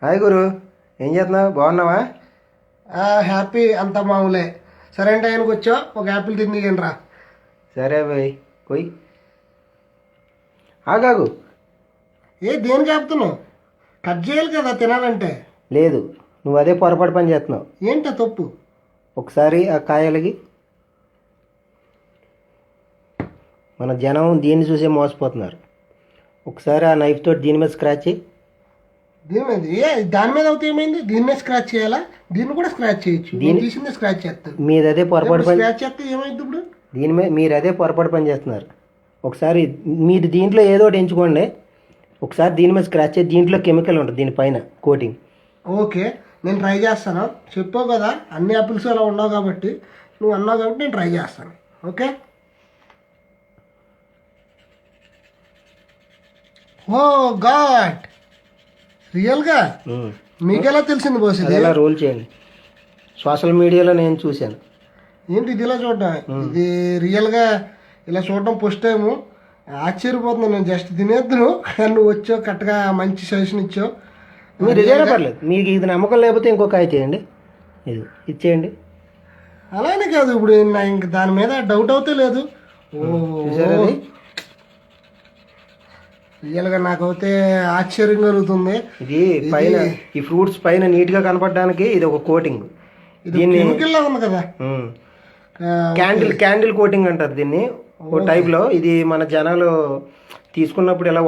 Hi గురు, ఏం చేస్తున్నావు? బాగున్నావా? హ్యాపీ అంత మామూలే. సరే అంటే ఆయనకు వచ్చావు, ఒక యాపిల్ తిందిగండి రా. సరే బాయ్, పోయి ఆగాగు. దేనికి ఆపుతున్నావు? కట్ చేయాలి కదా తినాలంటే. లేదు, నువ్వు అదే పొరపాటు పని చేస్తున్నావు. ఏంటా తప్పు? ఒకసారి ఆ కాయలకి మన జనం దీన్ని చూసే మోసపోతున్నారు. ఒకసారి ఆ నైఫ్ తోటి దీని మీద స్క్రాచ్ చేయి. దీని మీద దాని మీద అవుతే ఏమైంది? దీని మీద స్క్రాచ్ చేయాలా? దీన్ని కూడా స్క్రాచ్ చేయొచ్చు. దీన్ని తీసిందే స్క్రాచ్ చేస్తాను. మీరు అదే పొరపాటు పని స్క్రాచ్ చేస్తే ఏమైంది ఇప్పుడు? దీని మీద మీరు అదే పొరపాటు పని చేస్తున్నారు. ఒకసారి మీరు దీంట్లో ఏదో ఒకటి ఎంచుకోండి. ఒకసారి దీని మీద స్క్రాచ్ చేసి దీంట్లో కెమికల్ ఉంటుంది, దీనిపైన కోటింగ్. ఓకే, నేను ట్రై చేస్తాను. చెప్పావు కదా అన్ని యాపిల్స్ అలా ఉండవు కాబట్టి, నువ్వు అన్నావు కాబట్టి నేను ట్రై చేస్తాను. ఓకే. ఓ గాడ్, రియల్గా మీకెలా తెలిసింది బాస్? ఇది అలా రోల్ చేయండి. సోషల్ మీడియాలో నేను చూశాను. ఏంటి ఇది ఇలా చూడడం? ఇది రియల్గా ఇలా చూడడం ఫస్ట్ టైము. ఆశ్చర్యపోతున్నాను. నేను జస్ట్ తినేద్దును, కానీ నువ్వు వచ్చావు కరెక్ట్గా మంచి సజెషన్ ఇచ్చావు. మీరు ఇదేనా పర్లేదు, మీకు ఇది నమ్మకం లేకపోతే ఇంకో కాయ చేయండి. ఇది ఇచ్చేయండి. అలానే కాదు, ఇప్పుడు నా ఇంక దాని మీద డౌట్ అవుతే లేదు. చూసారా అది? రియల్గా నాకైతే ఆశ్చర్యం కలుగుతుంది. ఇది పైన ఈ ఫ్రూట్స్ పైన నీట్గా కనపడడానికి ఇది ఒక కోటింగ్. దీన్ని కెమికల్లా ఉంది కదా, క్యాండిల్ కోటింగ్ అంటారు దీన్ని ఓ టైప్లో. ఇది మన జనాలు తీసుకున్నప్పుడు ఇలా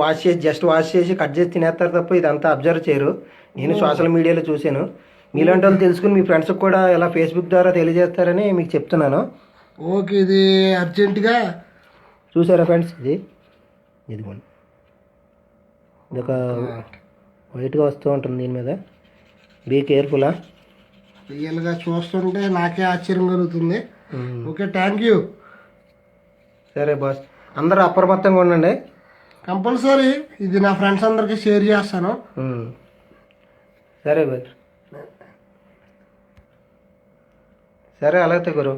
జస్ట్ వాష్ చేసి కట్ చేసి తినేస్తారు తప్ప ఇదంతా అబ్జర్వ్ చేయరు. నేను సోషల్ మీడియాలో చూశాను. మీలాంటి వాళ్ళు తెలుసుకుని మీ ఫ్రెండ్స్కి కూడా ఇలా ఫేస్బుక్ ద్వారా తెలియజేస్తారని మీకు చెప్తున్నాను. ఓకే, ఇది అర్జెంటుగా చూసారా ఫ్రెండ్స్? ఇదిగోండి, ఇది ఒక వైట్గా వస్తూ ఉంటుంది దీని మీద. బీ కేర్ఫుల్లా. రియల్గా చూస్తుంటే నాకే ఆశ్చర్యం కలుగుతుంది. Okay, thank you. సరే బాస్, అందరూ అప్రమత్తంగా ఉండండి. కంపల్సరీ ఇది నా ఫ్రెండ్స్ అందరికీ షేర్ చేస్తాను. సరే బాయ్. సరే అలాగే గురు.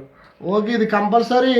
ఓకే, ఇది కంపల్సరీ